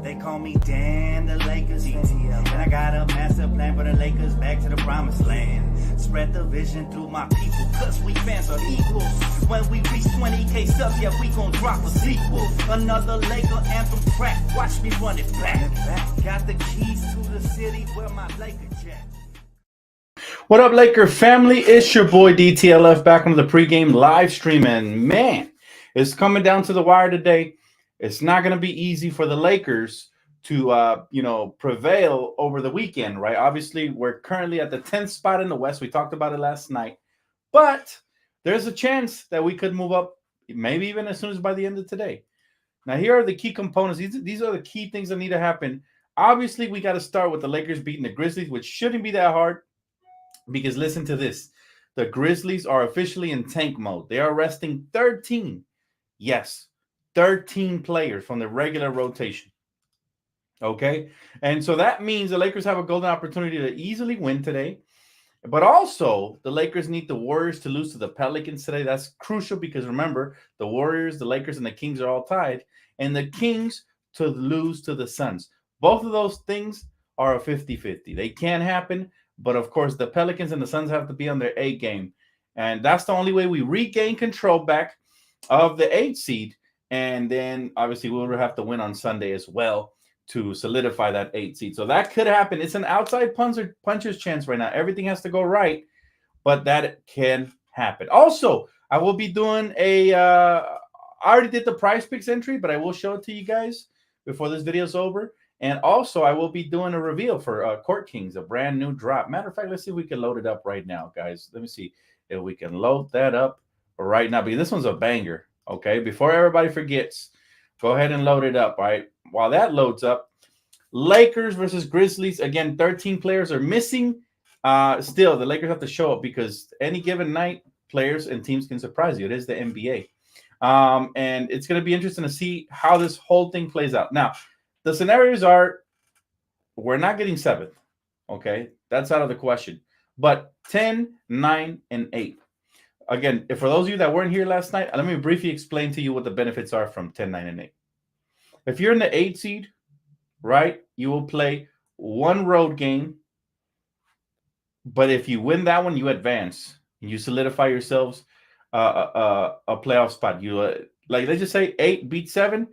They call me Dan, the Lakers fan. And I got a master plan for the Lakers back to the promised land. Spread the vision through my people, cause we fans are equals. When we reach 20K subs, yeah, we gon' drop a sequel. Another Laker anthem track, watch me run it back. Got the keys to the city where my Laker jet. What up, Laker family? It's your boy DTLF back on the pregame live stream, and man, it's coming down to the wire today. It's not going to be easy for the Lakers to, prevail over the weekend, right? Obviously, we're currently at the 10th spot in the West. We talked about it last night, but there's a chance that we could move up, maybe even as soon as by the end of today. Now, here are the key components. These are the key things that need to happen. Obviously, we got to start with the Lakers beating the Grizzlies, which shouldn't be that hard. Because listen to this. The Grizzlies are officially in tank mode. They are resting 13. Yes, 13 players from the regular rotation. Okay? And so that means the Lakers have a golden opportunity to easily win today. But also, the Lakers need the Warriors to lose to the Pelicans today. That's crucial because remember, the Warriors, the Lakers, and the Kings are all tied. And the Kings to lose to the Suns. Both of those things are a 50-50. They can happen. But, of course, the Pelicans and the Suns have to be on their A game. And that's the only way we regain control back of the 8th seed. And then, obviously, we'll have to win on Sunday as well to solidify that 8th seed. So that could happen. It's an outside puncher's chance right now. Everything has to go right, but that can happen. Also, I will be doing I already did the prize picks entry, but I will show it to you guys before this video is over. And also, I will be doing a reveal for Court Kings, a brand new drop. Matter of fact, let's see if we can load it up right now, guys. Let me see if we can load that up right now. Because this one's a banger, okay? Before everybody forgets, go ahead and load it up, all right? While that loads up, Lakers versus Grizzlies. Again, 13 players are missing. Still, the Lakers have to show up because any given night, players and teams can surprise you. It is the NBA. And it's going to be interesting to see how this whole thing plays out. Now, the scenarios are we're not getting 7th, okay? That's out of the question. But 10, 9, and 8. Again, for those of you that weren't here last night, let me briefly explain to you what the benefits are from 10, 9, and 8. If you're in the 8th seed, right, you will play one road game. But if you win that one, you advance. You solidify yourselves a playoff spot. You let's just say 8 beats 7.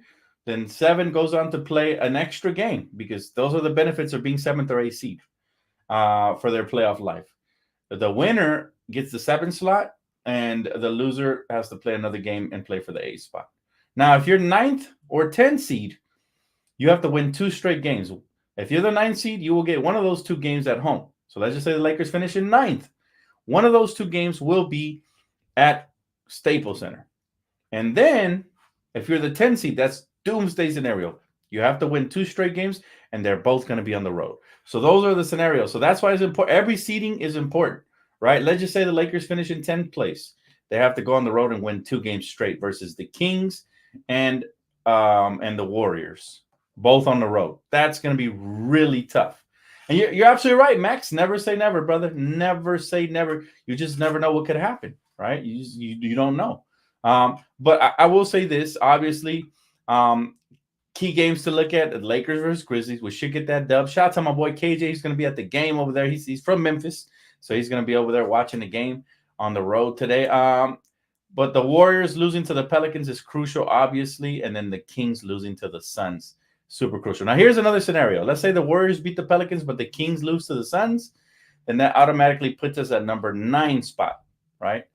Then 7 goes on to play an extra game because those are the benefits of being 7th or 8th seed for their playoff life. The winner gets the 7th slot, and the loser has to play another game and play for the 8th spot. Now, if you're 9th or 10th seed, you have to win 2 straight games. If you're the 9th seed, you will get one of those 2 games at home. So let's just say the Lakers finish in 9th. One of those 2 games will be at Staples Center. And then, if you're the 10th seed, that's doomsday scenario. You have to win 2 straight games, and they're both going to be on the road. So those are the scenarios. So that's why it's important. Every seeding is important, right? Let's just say the Lakers finish in 10th place. They have to go on the road and win 2 games straight versus the Kings and the Warriors, both on the road. That's going to be really tough. And you're absolutely right, Max. Never say never, brother. Never say never. You just never know what could happen, right? You don't know. But I will say this, obviously. Key games to look at: the Lakers versus Grizzlies. We should get that dub. Shout out to my boy KJ. He's going to be at the game over there. He's from Memphis, so he's going to be over there watching the game on the road today. But the Warriors losing to the Pelicans is crucial, obviously, and then the Kings losing to the Suns, super crucial. Now, here's another scenario. Let's say the Warriors beat the Pelicans, but the Kings lose to the Suns, then that automatically puts us at number 9 spot, right?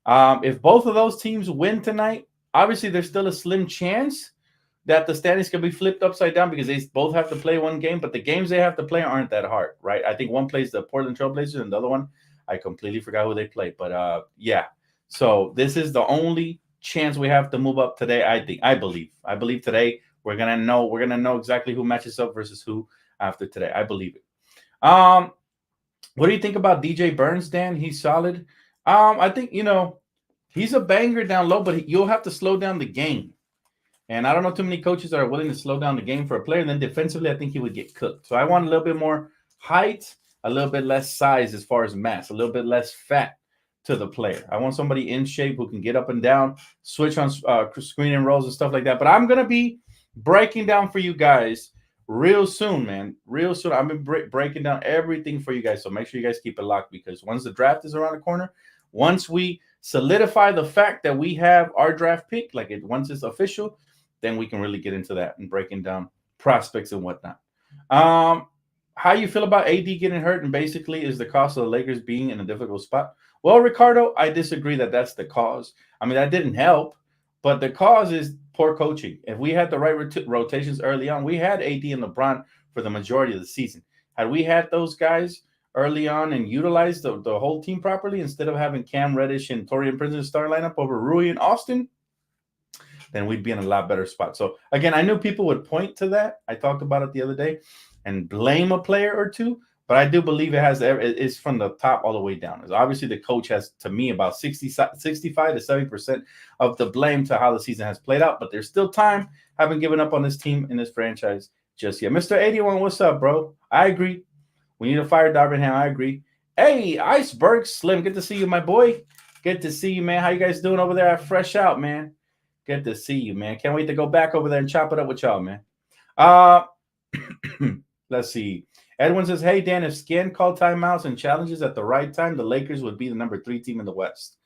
If both of those teams win tonight, obviously there's still a slim chance that the standings can be flipped upside down because they both have to play one game, but the games they have to play aren't that hard, right? I think one plays the Portland Trailblazers and the other one, I completely forgot who they play. But yeah, so this is the only chance we have to move up today. I believe today we're gonna know exactly who matches up versus who after today. I believe it. What do you think about DJ Burns, Dan? He's solid. I think he's a banger down low, but you'll have to slow down the game. And I don't know too many coaches that are willing to slow down the game for a player. And then defensively, I think he would get cooked. So I want a little bit more height, a little bit less size as far as mass, a little bit less fat to the player. I want somebody in shape who can get up and down, switch on screen and rolls and stuff like that. But I'm going to be breaking down for you guys real soon, man. Real soon. I've been breaking down everything for you guys. So make sure you guys keep it locked because once the draft is around the corner, once we solidify the fact that we have our draft pick, once it's official, then we can really get into that and breaking down prospects and whatnot. Um, how you feel about AD getting hurt and basically is the cost of the Lakers being in a difficult spot? Well, Ricardo, I disagree that that's the cause. I mean, that didn't help, but the cause is poor coaching. If we had the right rotations early on, we had AD and LeBron for the majority of the season. Had we had those guys early on and utilized the whole team properly instead of having Cam Reddish and Torian Prince's star lineup over Rui and Austin, then we'd be in a lot better spot. So again, I knew people would point to that. I talked about it the other day and blame a player or two, but I do believe it's from the top all the way down. It's obviously the coach has, to me, about 65 to 70% of the blame to how the season has played out, but there's still time. Haven't given up on this team in this franchise just yet. Mr. 81, what's up, bro? I agree. We need to fire Darvin Ham. I agree. Hey, Iceberg Slim, good to see you, my boy. Good to see you, man. How you guys doing over there at Fresh Out, man? Good to see you, man. Can't wait to go back over there and chop it up with y'all, man. Let's see. Edwin says, hey, Dan, if Scan called timeouts and challenges at the right time, the Lakers would be the number 3 team in the West.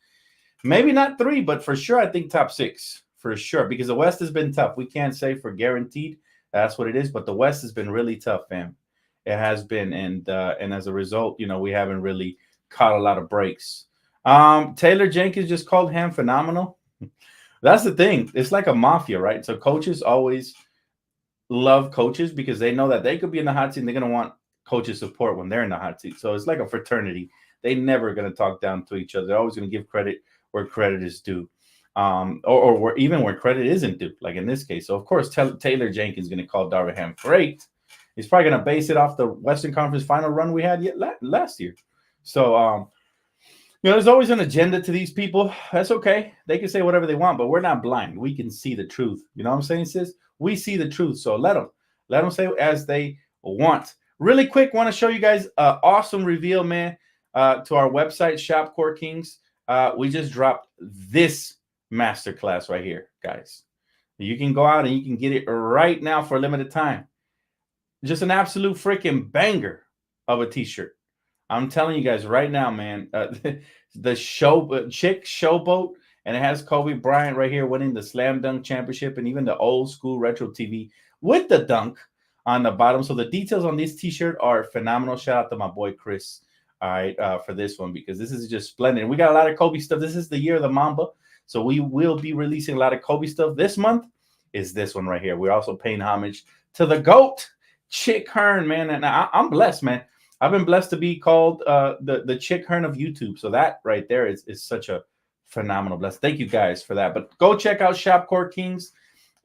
Maybe not 3, but for sure, I think top 6. For sure, because the West has been tough. We can't say for guaranteed that's what it is, but the West has been really tough, fam. It has been, and as a result, we haven't really caught a lot of breaks. Taylor Jenkins just called Ham phenomenal. That's the thing. It's like a mafia, right? So coaches always love coaches because they know that they could be in the hot seat and they're going to want coaches support when they're in the hot seat. So it's like a fraternity. They never going to talk down to each other. They're always going to give credit where credit is due, or even where credit isn't due, like in this case. So, of course, Taylor Jenkins is going to call Darvin Ham great. He's probably going to base it off the Western Conference final run we had last year. So, there's always an agenda to these people. That's okay. They can say whatever they want, but we're not blind. We can see the truth. You know what I'm saying, sis? We see the truth. So let them say as they want. Really quick, want to show you guys an awesome reveal, man, to our website, Shop Core Kings. We just dropped this masterclass right here, guys. You can go out and you can get it right now for a limited time. Just an absolute freaking banger of a t-shirt. I'm telling you guys right now, man, the chick showboat, and it has Kobe Bryant right here winning the Slam Dunk Championship and even the old school retro TV with the dunk on the bottom. So the details on this t-shirt are phenomenal. Shout out to my boy Chris, all right, for this one, because this is just splendid. We got a lot of Kobe stuff. This is the year of the Mamba, so we will be releasing a lot of Kobe stuff. This month is this one right here. We're also paying homage to the GOAT, Chick Hearn, man, and I'm blessed, man. I've been blessed to be called the Chick Hearn of YouTube. So that right there is such a phenomenal blessing. Thank you guys for that. But go check out Shop Core Kings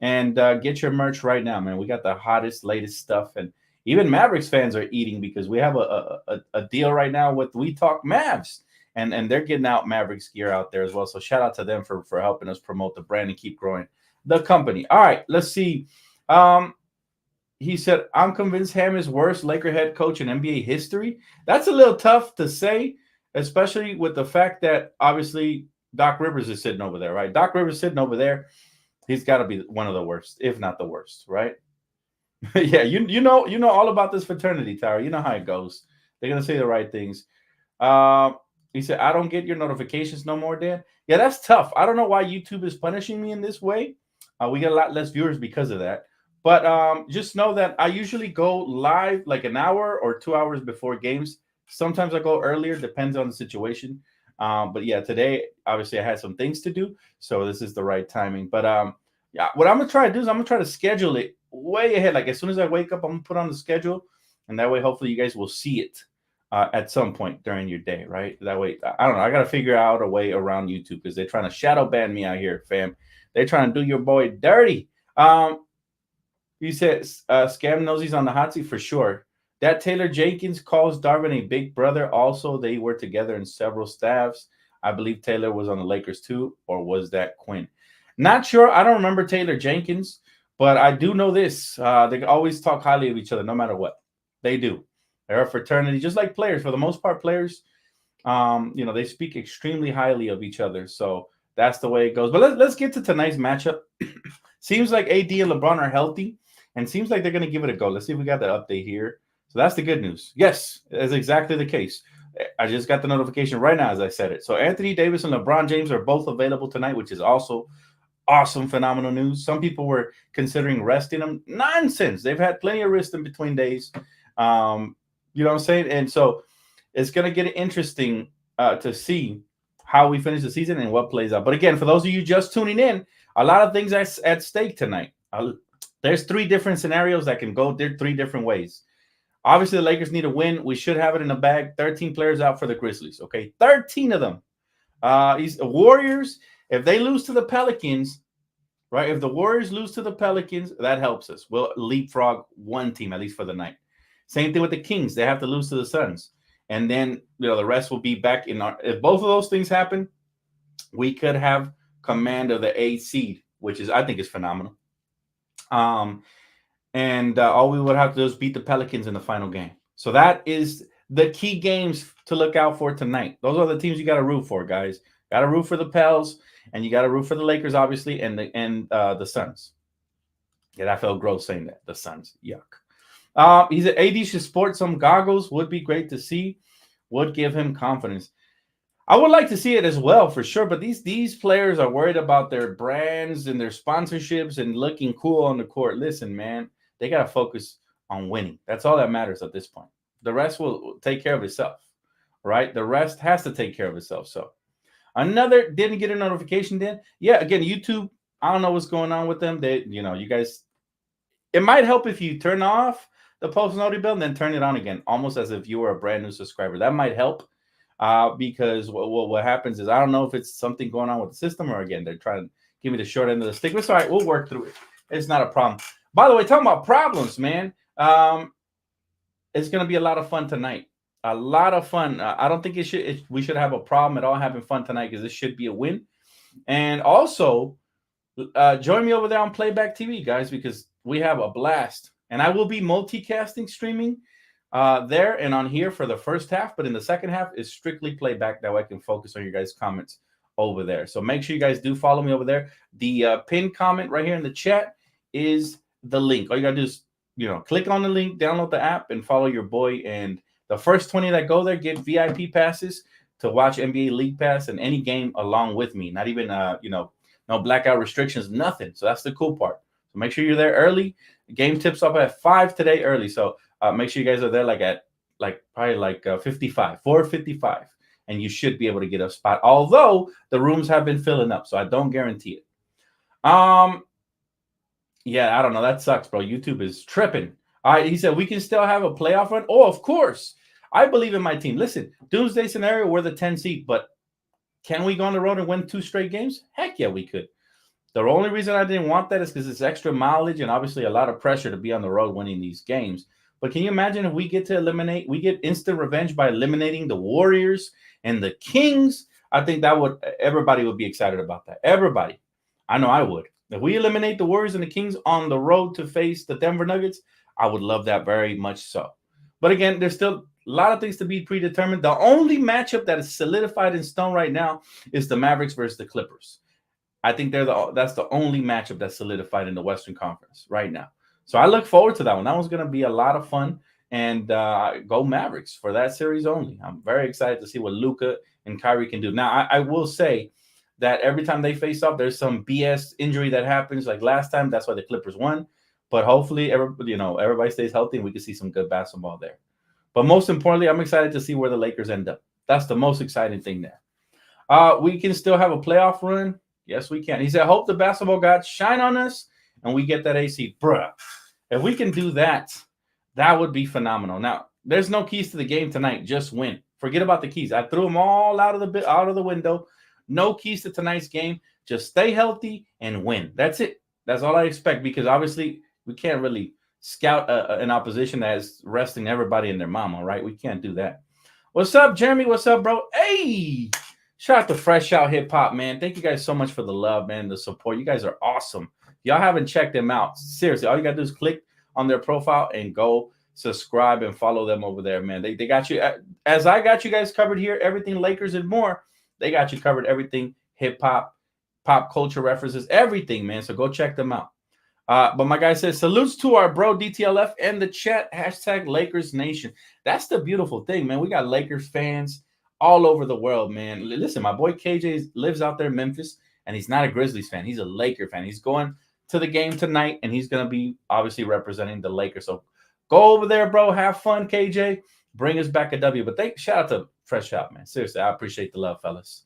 and get your merch right now, man. We got the hottest, latest stuff. And even Mavericks fans are eating because we have a deal right now with We Talk Mavs. And they're getting out Mavericks gear out there as well. So shout out to them for helping us promote the brand and keep growing the company. All right, let's see. He said, I'm convinced Ham is worst Laker head coach in NBA history. That's a little tough to say, especially with the fact that obviously Doc Rivers is sitting over there, right? Doc Rivers sitting over there. He's got to be one of the worst, if not the worst, right? Yeah, you know all about this fraternity, Tyra. You know how it goes. They're going to say the right things. He said, I don't get your notifications no more, Dan. Yeah, that's tough. I don't know why YouTube is punishing me in this way. We get a lot less viewers because of that. But just know that I usually go live like an hour or 2 hours before games. Sometimes I go earlier, depends on the situation. But yeah, today, obviously, I had some things to do. So this is the right timing. But yeah, what I'm going to try to do is I'm going to try to schedule it way ahead. Like as soon as I wake up, I'm going to put on the schedule. And that way, hopefully, you guys will see it at some point during your day, right? That way, I don't know. I got to figure out a way around YouTube because they're trying to shadow ban me out here, fam. They're trying to do your boy dirty. He says, Scam knows he's on the hot seat for sure. That Taylor Jenkins calls Darvin a big brother. Also, they were together in several staffs. I believe Taylor was on the Lakers too, or was that Quinn? Not sure. I don't remember Taylor Jenkins, but I do know this. They always talk highly of each other no matter what. They do. They're a fraternity, just like players. For the most part, players, they speak extremely highly of each other. So that's the way it goes. But let's get to tonight's matchup. Seems like AD and LeBron are healthy. and seems like they're going to give it a go. Let's see if we got the update here. So that's the good news. Yes, that's exactly the case. I just got the notification right now as I said it. So Anthony Davis and LeBron James are both available tonight, which is also awesome, phenomenal news. Some people were considering resting them. Nonsense. They've had plenty of rest in between days. You know what I'm saying? And so it's going to get interesting to see how we finish the season and what plays out. But again, for those of you just tuning in, a lot of things at stake tonight. There's 3 different scenarios that can go 3 different ways. Obviously, the Lakers need a win. We should have it in the bag. 13 players out for the Grizzlies. Okay, 13 of them. These Warriors, if they lose to the Pelicans, right? If the Warriors lose to the Pelicans, that helps us. We'll leapfrog 1 team, at least for the night. Same thing with the Kings. They have to lose to the Suns. And then, the rest will be back in our – if both of those things happen, we could have command of the 8th seed, which is, I think, is phenomenal. And all we would have to do is beat the Pelicans in the final game. So that is the key games to look out for tonight. Those are the teams you got to root for, guys. Got to root for the Pels, and you got to root for the Lakers, obviously, and the Suns. Yeah, that felt gross saying that. The Suns, yuck. He said AD should sport some goggles. Would be great to see. Would give him confidence. I would like to see it as well, for sure. But these players are worried about their brands and their sponsorships and looking cool on the court. Listen, man, they got to focus on winning. That's all that matters at this point. The rest will take care of itself, right? The rest has to take care of itself. So another didn't get a notification then. Yeah, again, YouTube, I don't know what's going on with them. They, you guys, it might help if you turn off the post notification bell and then turn it on again, almost as if you were a brand new subscriber. That might help because what happens is I don't know if it's something going on with the system or, again, they're trying to give me the short end of the stick. But it's all right. We'll work through it. It's not a problem. By the way, talking about problems, man, it's going to be a lot of fun tonight. A lot of fun. I don't think we should have a problem at all having fun tonight because this should be a win. And also, join me over there on Playback TV, guys, because we have a blast. And I will be multicasting, streaming there and on here for the first half. But in the second half, is strictly playback. That way I can focus on your guys' comments over there. So make sure you guys do follow me over there. The pinned comment right here in the chat is the link. All you got to do is, click on the link, download the app, and follow your boy. And the first 20 that go there get VIP passes to watch NBA League Pass and any game along with me. Not even, no blackout restrictions, nothing. So that's the cool part. So make sure you're there early. The game tips up at 5 today early. So make sure you guys are there at probably 4:55. And you should be able to get a spot. Although the rooms have been filling up. So I don't guarantee it. Yeah, I don't know. That sucks, bro. YouTube is tripping. All right, he said we can still have a playoff run. Oh, of course. I believe in my team. Listen, doomsday scenario, we're the 10 seed, but can we go on the road and win 2 straight games? Heck yeah, we could. The only reason I didn't want that is because it's extra mileage and obviously a lot of pressure to be on the road winning these games. But can you imagine if we get instant revenge by eliminating the Warriors and the Kings? I think everybody would be excited about that. Everybody. I know I would. If we eliminate the Warriors and the Kings on the road to face the Denver Nuggets, I would love that very much so. But again, there's still a lot of things to be predetermined. The only matchup that is solidified in stone right now is the Mavericks versus the Clippers. I think that's the only matchup that's solidified in the Western Conference right now. So I look forward to that one. That one's going to be a lot of fun. And go Mavericks for that series only. I'm very excited to see what Luka and Kyrie can do. Now, I will say that every time they face off, there's some BS injury that happens. Like last time, that's why the Clippers won. But hopefully, everybody stays healthy and we can see some good basketball there. But most importantly, I'm excited to see where the Lakers end up. That's the most exciting thing there. We can still have a playoff run. Yes, we can. He said, hope the basketball gods shine on us and we get that AC. Bruh, if we can do that, that would be phenomenal. Now, there's no keys to the game tonight. Just win. Forget about the keys. I threw them all out of the window. No keys to tonight's game. Just stay healthy and win. That's it. That's all I expect because obviously we can't really scout an opposition that is resting everybody and their mama, right? We can't do that. What's up, Jeremy? What's up, bro? Hey! Shout out to Fresh Out Hip Hop, man. Thank you guys so much for the love, man, the support. You guys are awesome. Y'all haven't checked them out. Seriously, all you got to do is click on their profile and go subscribe and follow them over there, man. They got you. As I got you guys covered here, everything Lakers and more, they got you covered, everything hip-hop, pop culture references, everything, man. So go check them out. But my guy says, salutes to our bro DTLF and the chat, hashtag Lakers Nation. That's the beautiful thing, man. We got Lakers fans all over the world, man. Listen, my boy KJ lives out there in Memphis, and he's not a Grizzlies fan. He's a Laker fan. He's going to the game tonight, and he's going to be obviously representing the Lakers. So go over there, bro. Have fun, KJ. Bring us back a W. But shout out to Fresh Out, man. Seriously, I appreciate the love, fellas.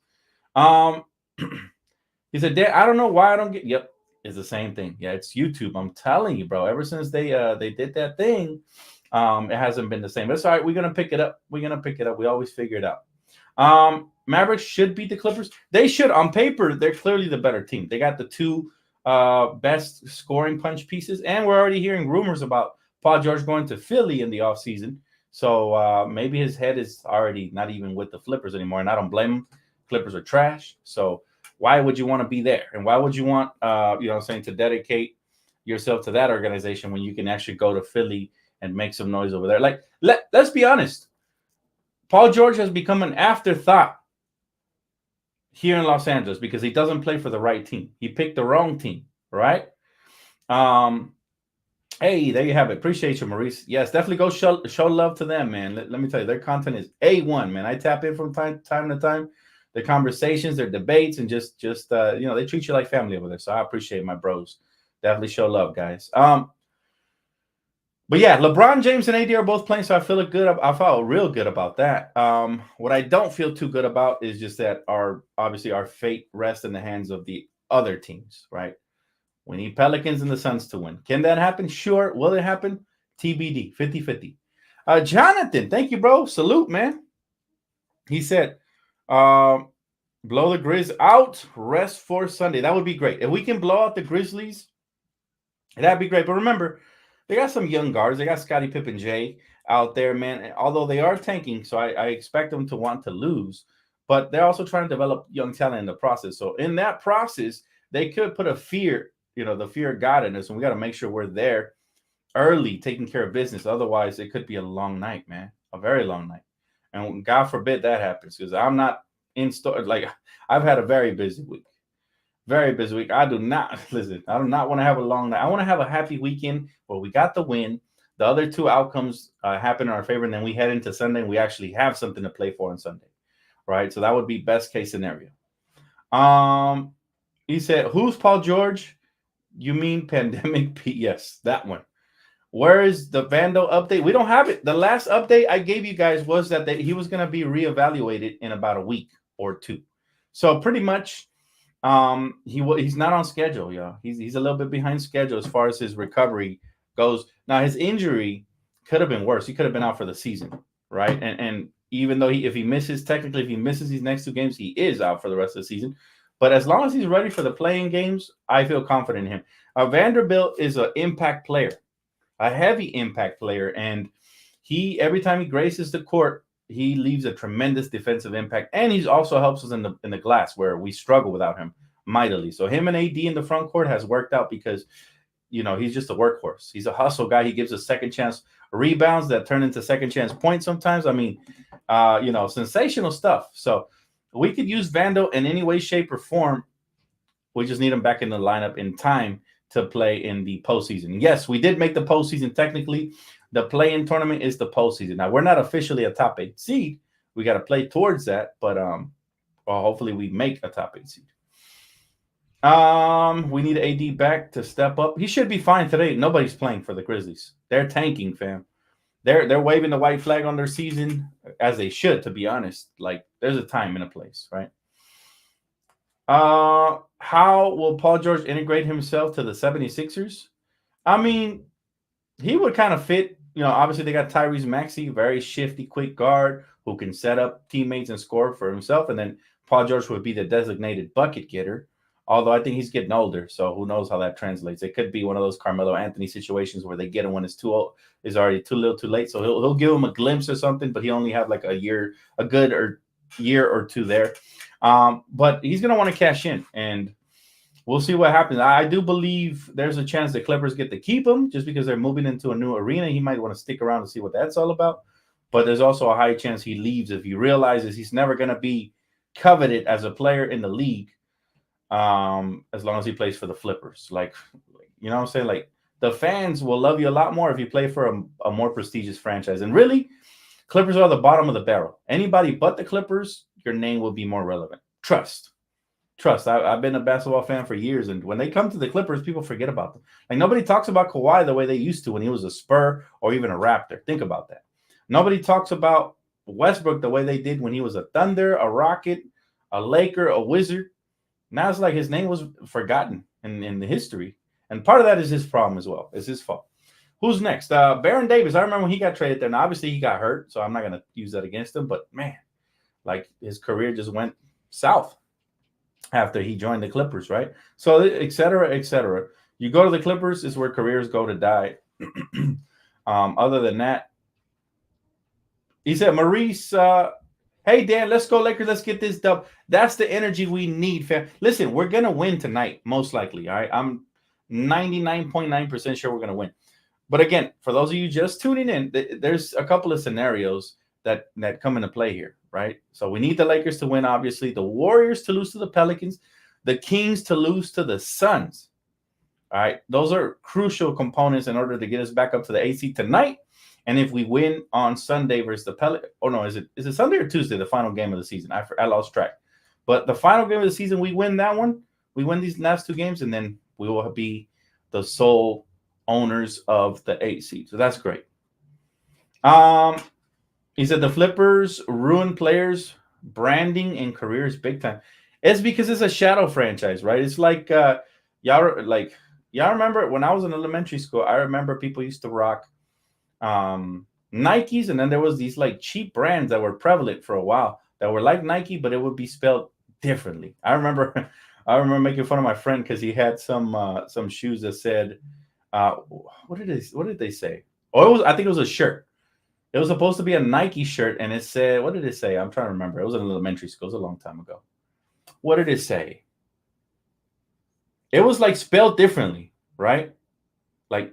He said, I don't know why I don't get. Yep, it's the same thing. Yeah, it's YouTube. I'm telling you, bro. Ever since they did that thing, it hasn't been the same. But it's all right. We're gonna pick it up. We always figure it out. Mavericks should beat the Clippers. They should. On paper, they're clearly the better team. They got the two best scoring punch pieces, and we're already hearing rumors about Paul George going to Philly in the offseason. So maybe his head is already not even with the Flippers anymore, and I don't blame him. Clippers are trash. So why would you want to be there? And why would you want, to dedicate yourself to that organization when you can actually go to Philly and make some noise over there? Like, let's be honest. Paul George has become an afterthought here in Los Angeles because he doesn't play for the right team. He picked the wrong team, right? Hey, there you have it. Appreciate you, Maurice. Yes, definitely go show love to them, man. Let me tell you, their content is A1, man. I tap in from time to time. Their conversations, their debates, and just they treat you like family over there. So I appreciate my bros. Definitely show love, guys. But yeah, LeBron James and AD are both playing, so I feel good. I felt real good about that. What I don't feel too good about is just that our fate rests in the hands of the other teams, right? We need Pelicans and the Suns to win. Can that happen? Sure. Will it happen? TBD, 50-50. Jonathan, thank you, bro. Salute, man. He said, blow the Grizz out, rest for Sunday. That would be great. If we can blow out the Grizzlies, that'd be great. But remember, they got some young guards. They got Scottie Pippen Jay out there, man. Although they are tanking, so I expect them to want to lose. But they're also trying to develop young talent in the process. So in that process, they could put a fear, the fear of God in us. And we got to make sure we're there early, taking care of business. Otherwise, it could be a long night, man. A very long night. And God forbid that happens, because I'm not in store. Like, I've had a very busy week. Very busy week. I do not want to have a long night. I want to have a happy weekend where we got the win. The other two outcomes happen in our favor, and then we head into Sunday and we actually have something to play for on Sunday, right? So that would be best case scenario. He said, who's Paul George? You mean Pandemic Pete? Yes, that one. Where is the Vando update? We don't have it. The last update I gave you guys was that he was going to be reevaluated in about a week or two. So pretty much he's not on schedule, y'all. He's a little bit behind schedule as far as his recovery goes. Now, his injury could have been worse. He could have been out for the season, right? And even though if he misses these next two games, he is out for the rest of the season. But as long as he's ready for the playing games, I feel confident in him. Vanderbilt is an impact player. A heavy impact player, and every time he graces the court, he leaves a tremendous defensive impact, and he also helps us in the glass where we struggle without him mightily. So him and AD in the front court has worked out because he's just a workhorse. He's a hustle guy. He gives us second chance rebounds that turn into second chance points sometimes. I mean, sensational stuff. So we could use Vando in any way, shape, or form. We just need him back in the lineup in time to play in the postseason. Yes, we did make the postseason. Technically, the play-in tournament is the postseason. Now, we're not officially a top 8 seed. We got to play towards that, but hopefully we make a top 8 seed. We need AD back to step up. He should be fine today. Nobody's playing for the Grizzlies. They're tanking, fam. They're waving the white flag on their season, as they should, to be honest. Like, there's a time and a place, right? How will Paul George integrate himself to the 76ers? I mean, he would kind of fit. Obviously they got Tyrese Maxey, very shifty, quick guard who can set up teammates and score for himself. And then Paul George would be the designated bucket getter. Although I think he's getting older, so who knows how that translates. It could be one of those Carmelo Anthony situations where they get him when it's too old, is already too little, too late. So he'll give him a glimpse or something, but he only have like a year or two there. But he's going to want to cash in, and we'll see what happens. I do believe there's a chance the Clippers get to keep him just because they're moving into a new arena. He might want to stick around to see what that's all about. But there's also a high chance he leaves if he realizes he's never going to be coveted as a player in the league as long as he plays for the Flippers. Like You know what I'm saying? Like the fans will love you a lot more if you play for a more prestigious franchise. And really, Clippers are the bottom of the barrel. Anybody but the Clippers, your name will be more relevant. Trust. I've been a basketball fan for years, and when they come to the Clippers, people forget about them. Like nobody talks about Kawhi the way they used to when he was a Spur or even a Raptor. Think about that. Nobody talks about Westbrook the way they did when he was a Thunder, a Rocket, a Laker, a Wizard. Now it's like his name was forgotten in the history, and part of that is his problem as well. It's his fault. Who's next? Baron Davis. I remember when he got traded there. Now, obviously, he got hurt, so I'm not going to use that against him. But man, like his career just went south after he joined the Clippers, right? So, et cetera, et cetera. You go to the Clippers, is where careers go to die. Other than that, he said, Maurice, hey, Dan, let's go Lakers. Let's get this dub. That's the energy we need, fam. Listen, we're going to win tonight, most likely, all right? I'm 99.9% sure we're going to win. But again, for those of you just tuning in, there's a couple of scenarios that come into play here, right? So we need the Lakers to win, obviously, the Warriors to lose to the Pelicans, the Kings to lose to the Suns. All right, those are crucial components in order to get us back up to the AC tonight. And if we win on Sunday versus the Pelicans, oh no, is it Sunday or Tuesday, the final game of the season? I lost track. But the final game of the season, we win that one. We win these last two games, and then we will be the sole owners of the 8 seed. So that's great. He said the Flippers ruin players' branding and careers big time. It's because it's a shadow franchise, right? It's like y'all remember when I was in elementary school, I remember people used to rock Nikes, and then there was these like cheap brands that were prevalent for a while that were like Nike, but it would be spelled differently. I remember making fun of my friend because he had some shoes that said what did they say? Oh, I think it was a shirt. It was supposed to be a Nike shirt, and it said, what did it say? I'm trying to remember. It was in elementary school. It was a long time ago. What did it say? It was like spelled differently, right? Like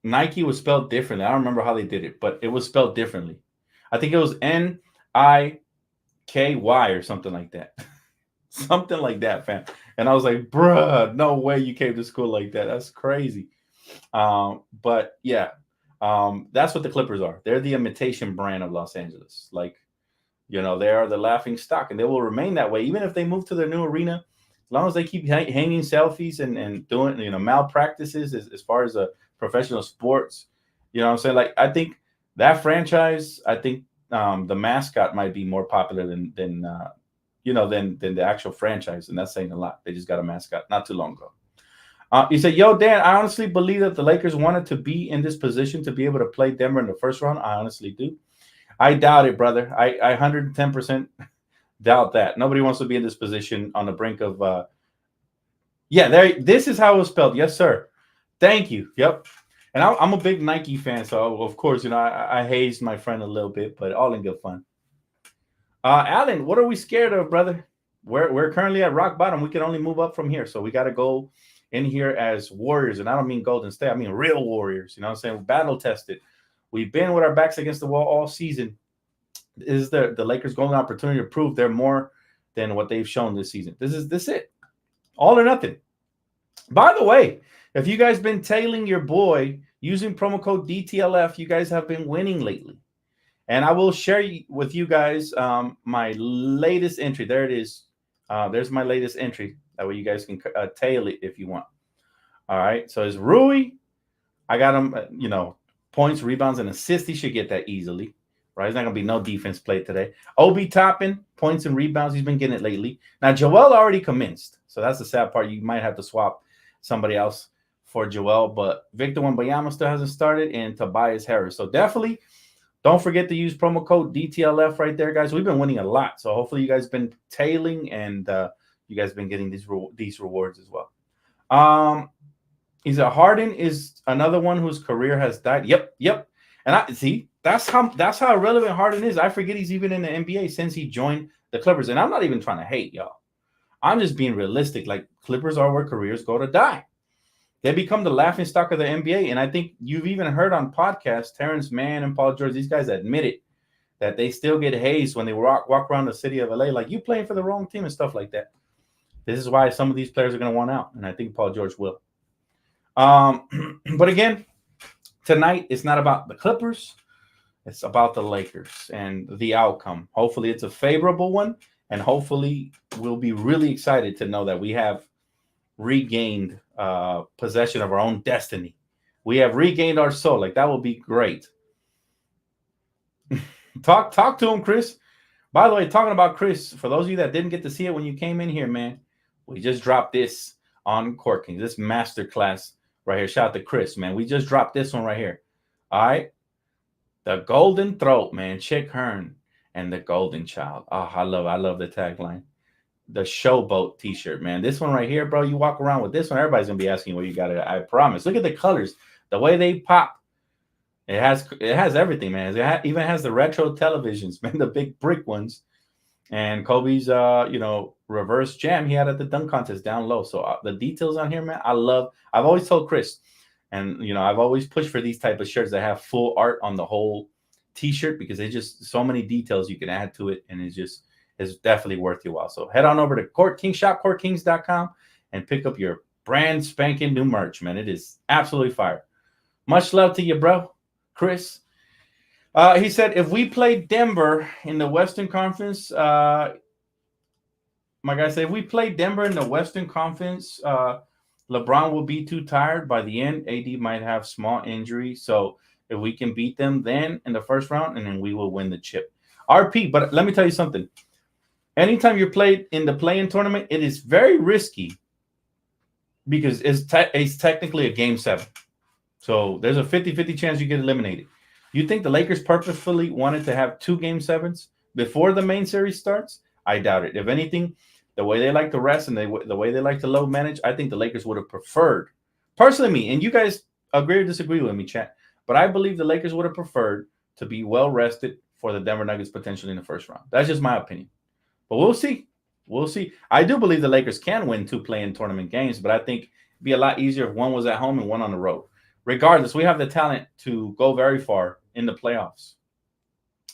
Nike was spelled differently. I don't remember how they did it, but it was spelled differently. I think it was Niky or something like that. Something like that, fam. And I was like, bruh, no way you came to school like that. That's crazy. But yeah, that's what the Clippers are. They're the imitation brand of Los Angeles. Like, you know, they are the laughing stock, and they will remain that way even if they move to their new arena. As long as they keep hanging selfies and doing, you know, malpractices as far as professional sports, you know what I'm saying? Like, I think that franchise, the mascot might be more popular than the actual franchise, and that's saying a lot. They just got a mascot not too long ago. He said, yo, Dan, I honestly believe that the Lakers wanted to be in this position to be able to play Denver in the first round. I honestly do. I doubt it, brother. I 110% doubt that. Nobody wants to be in this position on the brink of this is how it was spelled. Yes, sir. Thank you. Yep. And I'm a big Nike fan, so of course, you know, I hazed my friend a little bit, but all in good fun. Alan, what are we scared of, brother? We're currently at rock bottom. We can only move up from here. So we got to go in here as warriors. And I don't mean Golden State. I mean real warriors. You know what I'm saying? Battle tested. We've been with our backs against the wall all season. This is the Lakers' golden opportunity to prove they're more than what they've shown this season. This is it. All or nothing. By the way, if you guys been tailing your boy using promo code DTLF, you guys have been winning lately. And I will share with you guys my latest entry. There it is. There's my latest entry. That way you guys can tail it if you want. All right. So it's Rui. I got him, points, rebounds, and assists. He should get that easily. Right? There's not going to be no defense played today. Obi Toppin, points and rebounds. He's been getting it lately. Now, Joel already commenced. So that's the sad part. You might have to swap somebody else for Joel. But Victor Wembanyama still hasn't started, and Tobias Harris. So definitely don't forget to use promo code DTLF right there, guys. We've been winning a lot. So hopefully you guys been tailing, and you guys been getting these rewards as well. He said Harden is another one whose career has died. Yep. And I see that's how irrelevant Harden is. I forget he's even in the NBA since he joined the Clippers. And I'm not even trying to hate y'all. I'm just being realistic. Like, Clippers are where careers go to die. They become the laughing stock of the NBA. And I think you've even heard on podcasts, Terrence Mann and Paul George, these guys admitted that they still get hazed when they walk around the city of LA, like, you playing for the wrong team and stuff like that. This is why some of these players are going to want out. And I think Paul George will. But again, tonight it's not about the Clippers. It's about the Lakers and the outcome. Hopefully, it's a favorable one, and hopefully, we'll be really excited to know that we have regained possession of our own destiny. We have regained our soul. Like, that will be great. Talk to him, Chris. By the way, talking about Chris, for those of you that didn't get to see it when you came in here, man, we just dropped this on Court Kings, this master class right here. Shout out to Chris, man. We just dropped this one right here. All right. The Golden Throat, man. Chick Hearn and the Golden Child. Oh, I love the tagline. The Showboat t-shirt, man. This one right here, bro. You walk around with this one, everybody's gonna be asking where you got it. I promise. Look at the colors, the way they pop. It has everything, man. It even has the retro televisions, man, the big brick ones. And Kobe's reverse jam he had at the dunk contest down low. So the details on here, man, I've always told Chris, and I've always pushed for these type of shirts that have full art on the whole t-shirt, because they just so many details you can add to it, and it's definitely worth your while. So head on over to Court King Shop, CourtKings.com, and pick up your brand spanking new merch, man. It is absolutely fire. Much love to you, bro. Chris. He said, if we play Denver in the Western Conference, my guy said, if we play Denver in the Western Conference, LeBron will be too tired by the end. AD might have small injury. So if we can beat them then in the first round, and then we will win the chip. RP, but let me tell you something. Anytime you're played in the play-in tournament, it is very risky because it's technically a game 7. So there's a 50-50 chance you get eliminated. You think the Lakers purposefully wanted to have 2 game 7s before the main series starts? I doubt it. If anything, the way they like to rest and the way they like to load manage, I think the Lakers would have preferred, personally me, and you guys agree or disagree with me, chat, but I believe the Lakers would have preferred to be well rested for the Denver Nuggets potentially in the first round. That's just my opinion. But we'll see. We'll see. I do believe the Lakers can win 2 play-in tournament games, but I think it'd be a lot easier if one was at home and one on the road. Regardless, we have the talent to go very far in the playoffs,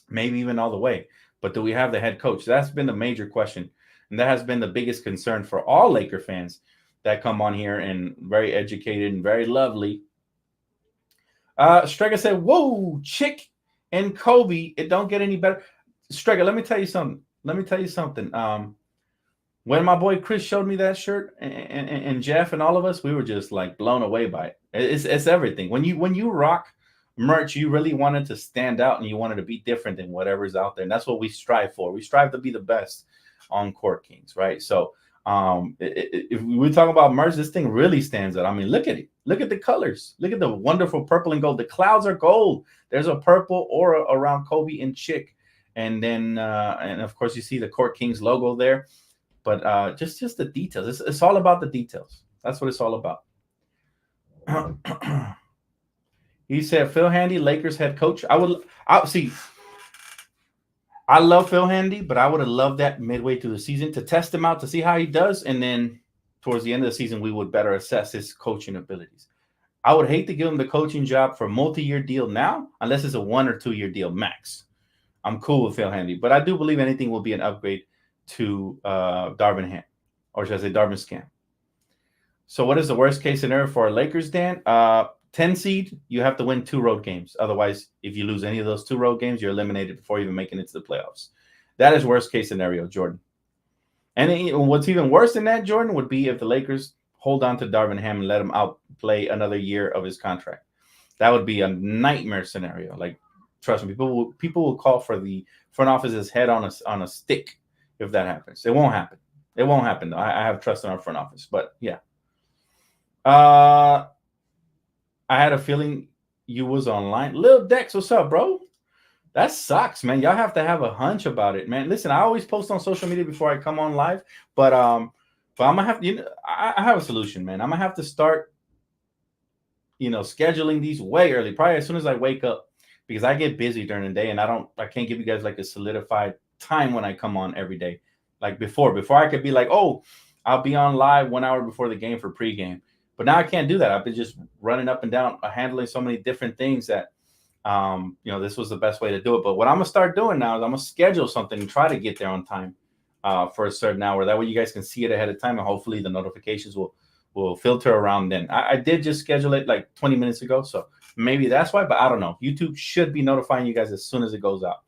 maybe even all the way. But do we have the head coach? That's been the major question, and that has been the biggest concern for all Laker fans that come on here and very educated and very lovely. Strega said, whoa, Chick and Kobe, it don't get any better. Strega, let me tell you something. When my boy Chris showed me that shirt, and Jeff and all of us, we were just like blown away by it. It's everything. When you rock merch, you really wanted to stand out and you wanted to be different than whatever's out there. And that's what we strive for. We strive to be the best on Court Kings, right? So if we talk about merch, this thing really stands out. I mean, look at it. Look at the colors. Look at the wonderful purple and gold. The clouds are gold. There's a purple aura around Kobe and Chick. And then, and of course, you see the Court Kings logo there. But just the details. It's all about the details. That's what it's all about. He said, Phil Handy, Lakers head coach. I love Phil Handy, but I would have loved that midway through the season to test him out, to see how he does. And then towards the end of the season, we would better assess his coaching abilities. I would hate to give him the coaching job for a multi-year deal now, unless it's a 1 or 2 year deal max. I'm cool with Phil Handy, but I do believe anything will be an upgrade to Darvin Ham, or should I say Darvin Scam. So what is the worst case scenario for our Lakers, Dan? 10 seed, you have to win 2 road games. Otherwise, if you lose any of those 2 road games, you're eliminated before even making it to the playoffs. That is worst case scenario, Jordan. And what's even worse than that, Jordan, would be if the Lakers hold on to Darvin Ham and let him outplay another year of his contract. That would be a nightmare scenario. Like, trust me, people will call for the front office's head on a stick if that happens. It won't happen. It won't happen, though. I have trust in our front office. But, yeah. I had a feeling you was online. Lil Dex, what's up, bro? That sucks, man. Y'all have to have a hunch about it, man. Listen, I always post on social media before I come on live, but I'm gonna have I have a solution, man. I'm gonna have to start, scheduling these way early, probably as soon as I wake up, because I get busy during the day and I can't give you guys like a solidified time when I come on every day. Like before I could be like, oh, I'll be on live 1 hour before the game for pregame. But now I can't do that. I've been just running up and down, handling so many different things that, this was the best way to do it. But what I'm going to start doing now is I'm going to schedule something and try to get there on time for a certain hour. That way you guys can see it ahead of time, and hopefully the notifications will will filter around then. I did just schedule it like 20 minutes ago, so maybe that's why, but I don't know. YouTube should be notifying you guys as soon as it goes out.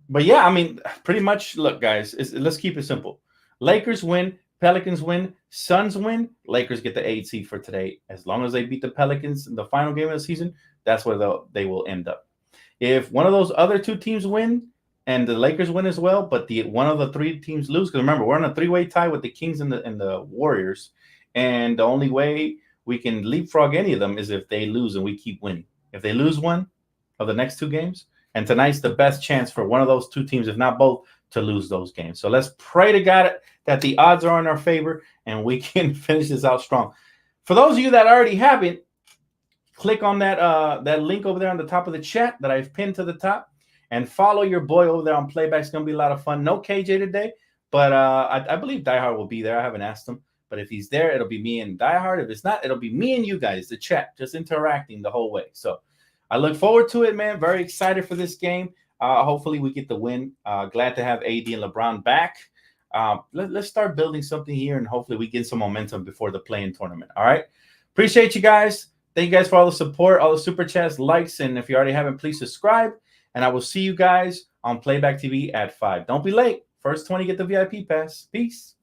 But yeah, I mean, pretty much, look, guys, let's keep it simple. Lakers win, Pelicans win, Suns win, Lakers get the 8th seed for today. As long as they beat the Pelicans in the final game of the season, that's where they will end up. If one of those other two teams win and the Lakers win as well, but one of the three teams lose, because remember, we're on a 3-way tie with the Kings and the Warriors, and the only way we can leapfrog any of them is if they lose and we keep winning. If they lose one of the next 2 games, and tonight's the best chance for one of those 2 teams, if not both, to lose those games. So let's pray to God that the odds are in our favor and we can finish this out strong. For those of you that already have it, click on that link over there on the top of the chat that I've pinned to the top, and follow your boy over there on Playback. It's going to be a lot of fun. No KJ today, but I believe Diehard will be there. I haven't asked him, but if he's there, it'll be me and Diehard. If it's not, it'll be me and you guys, the chat, just interacting the whole way. So I look forward to it, man. Very excited for this game. Hopefully we get the win. Glad to have AD and LeBron back. Let's start building something here, and hopefully we get some momentum before the play-in tournament. All right. Appreciate you guys. Thank you guys for all the support, all the super chats, likes, and if you already haven't, please subscribe. And I will see you guys on Playback TV at 5. Don't be late. First 20 get the VIP pass. Peace.